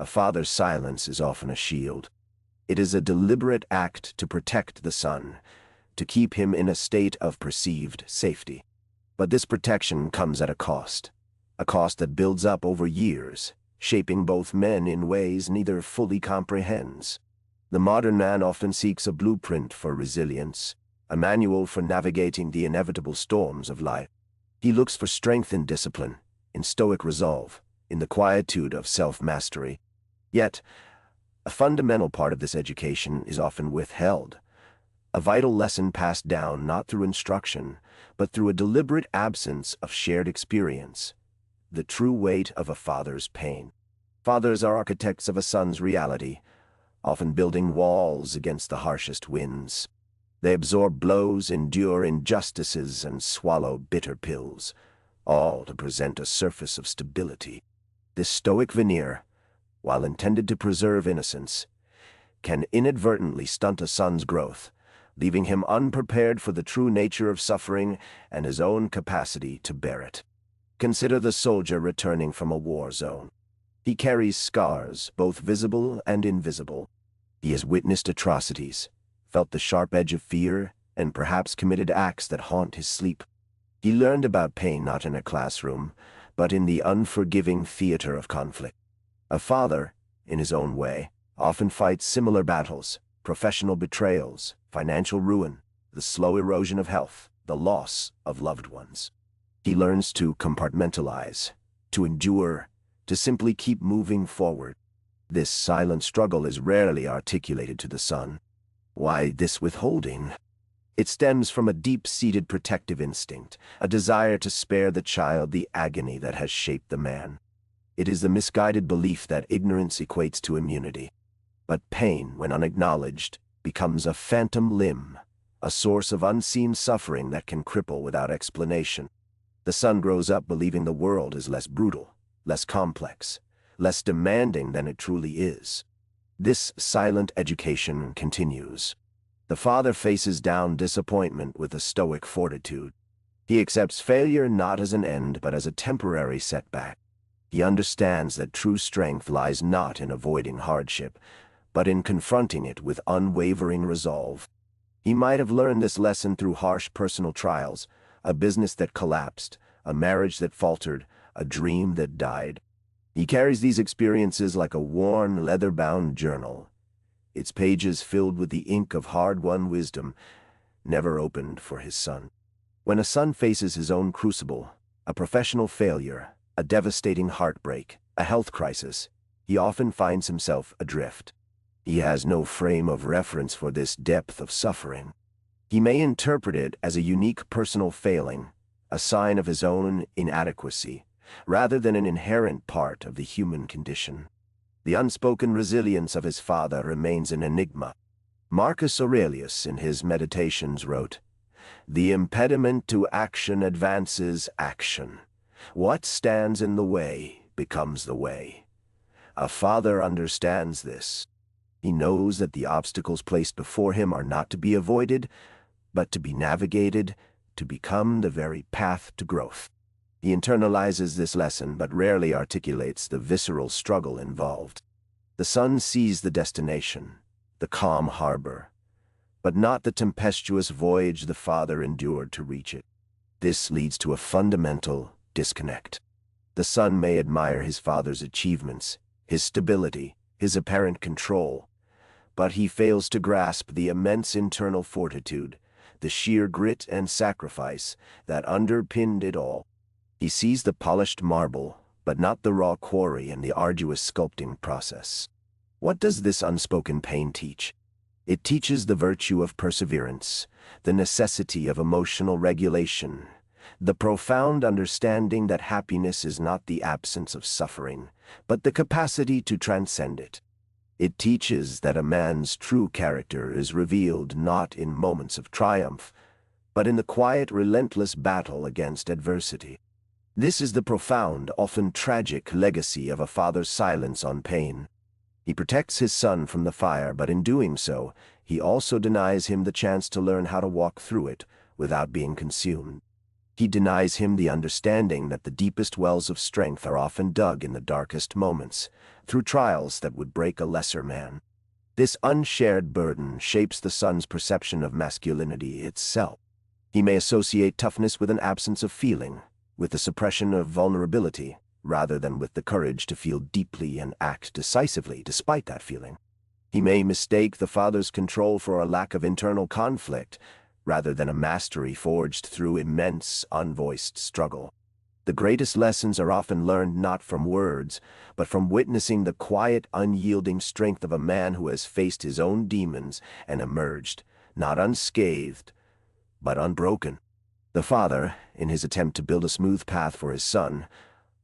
A father's silence is often a shield. It is a deliberate act to protect the son, to keep him in a state of perceived safety. But this protection comes at a cost that builds up over years, shaping both men in ways neither fully comprehends. The modern man often seeks a blueprint for resilience, a manual for navigating the inevitable storms of life. He looks for strength in discipline, in stoic resolve, in the quietude of self-mastery. Yet, a fundamental part of this education is often withheld, a vital lesson passed down not through instruction, but through a deliberate absence of shared experience, the true weight of a father's pain. Fathers are architects of a son's reality, often building walls against the harshest winds. They absorb blows, endure injustices, and swallow bitter pills, all to present a surface of stability. This stoic veneer, while intended to preserve innocence, can inadvertently stunt a son's growth, leaving him unprepared for the true nature of suffering and his own capacity to bear it. Consider the soldier returning from a war zone. He carries scars, both visible and invisible. He has witnessed atrocities, felt the sharp edge of fear, and perhaps committed acts that haunt his sleep. He learned about pain not in a classroom, but in the unforgiving theater of conflict. A father, in his own way, often fights similar battles: professional betrayals, financial ruin, the slow erosion of health, the loss of loved ones. He learns to compartmentalize, to endure, to simply keep moving forward. This silent struggle is rarely articulated to the son. Why this withholding? It stems from a deep-seated protective instinct, a desire to spare the child the agony that has shaped the man. It is the misguided belief that ignorance equates to immunity. But pain, when unacknowledged, becomes a phantom limb, a source of unseen suffering that can cripple without explanation. The son grows up believing the world is less brutal, less complex, less demanding than it truly is. This silent education continues. The father faces down disappointment with a stoic fortitude. He accepts failure not as an end but as a temporary setback. He understands that true strength lies not in avoiding hardship, but in confronting it with unwavering resolve. He might have learned this lesson through harsh personal trials, a business that collapsed, a marriage that faltered, a dream that died. He carries these experiences like a worn, leather-bound journal, its pages filled with the ink of hard-won wisdom, never opened for his son. When a son faces his own crucible, a professional failure, a devastating heartbreak, a health crisis, he often finds himself adrift. He has no frame of reference for this depth of suffering. He may interpret it as a unique personal failing, a sign of his own inadequacy, rather than an inherent part of the human condition. The unspoken resilience of his father remains an enigma. Marcus Aurelius, in his Meditations, wrote, "The impediment to action advances action. What stands in the way becomes the way." A father understands this. He knows that the obstacles placed before him are not to be avoided, but to be navigated, to become the very path to growth. He internalizes this lesson but rarely articulates the visceral struggle involved. The son sees the destination, the calm harbor, but not the tempestuous voyage the father endured to reach it. This leads to a fundamental disconnect. The son may admire his father's achievements, his stability, his apparent control, but he fails to grasp the immense internal fortitude, the sheer grit and sacrifice that underpinned it all. He sees the polished marble, but not the raw quarry and the arduous sculpting process. What does this unspoken pain teach? It teaches the virtue of perseverance, the necessity of emotional regulation, the profound understanding that happiness is not the absence of suffering, but the capacity to transcend it. It teaches that a man's true character is revealed not in moments of triumph, but in the quiet, relentless battle against adversity. This is the profound, often tragic legacy of a father's silence on pain. He protects his son from the fire, but in doing so, he also denies him the chance to learn how to walk through it without being consumed. He denies him the understanding that the deepest wells of strength are often dug in the darkest moments, through trials that would break a lesser man. This unshared burden shapes the son's perception of masculinity itself. He may associate toughness with an absence of feeling, with the suppression of vulnerability, rather than with the courage to feel deeply and act decisively despite that feeling. He may mistake the father's control for a lack of internal conflict, rather than a mastery forged through immense, unvoiced struggle. The greatest lessons are often learned not from words, but from witnessing the quiet, unyielding strength of a man who has faced his own demons and emerged, not unscathed, but unbroken. The father, in his attempt to build a smooth path for his son,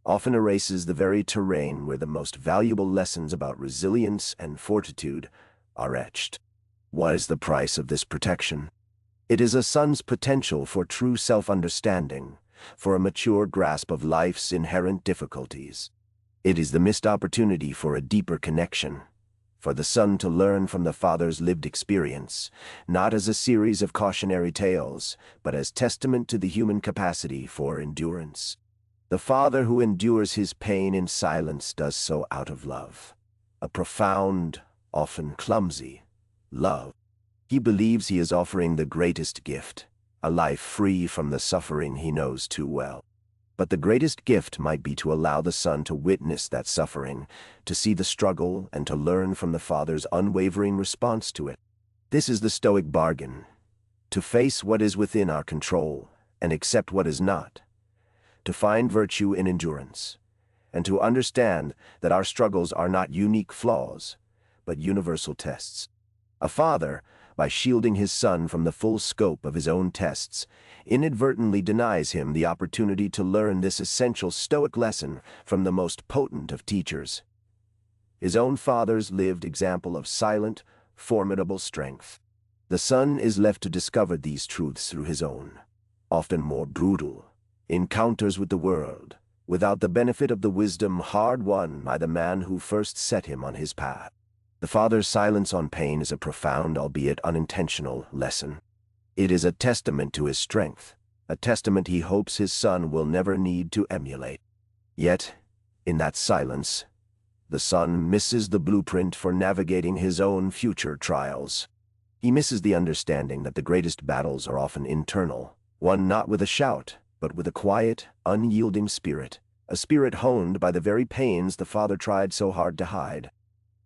often erases the very terrain where the most valuable lessons about resilience and fortitude are etched. What is the price of this protection? It is a son's potential for true self-understanding, for a mature grasp of life's inherent difficulties. It is the missed opportunity for a deeper connection, for the son to learn from the father's lived experience, not as a series of cautionary tales, but as testament to the human capacity for endurance. The father who endures his pain in silence does so out of love, a profound, often clumsy, love. He believes he is offering the greatest gift, a life free from the suffering he knows too well. But the greatest gift might be to allow the son to witness that suffering, to see the struggle, and to learn from the father's unwavering response to it. This is the Stoic bargain: to face what is within our control and accept what is not, to find virtue in endurance, and to understand that our struggles are not unique flaws, but universal tests. A father, by shielding his son from the full scope of his own tests, inadvertently denies him the opportunity to learn this essential Stoic lesson from the most potent of teachers, his own father's lived example of silent, formidable strength. The son is left to discover these truths through his own, often more brutal, encounters with the world, without the benefit of the wisdom hard-won by the man who first set him on his path. The father's silence on pain is a profound, albeit unintentional, lesson. It is a testament to his strength, a testament he hopes his son will never need to emulate. Yet, in that silence, the son misses the blueprint for navigating his own future trials. He misses the understanding that the greatest battles are often internal, won not with a shout, but with a quiet, unyielding spirit, a spirit honed by the very pains the father tried so hard to hide.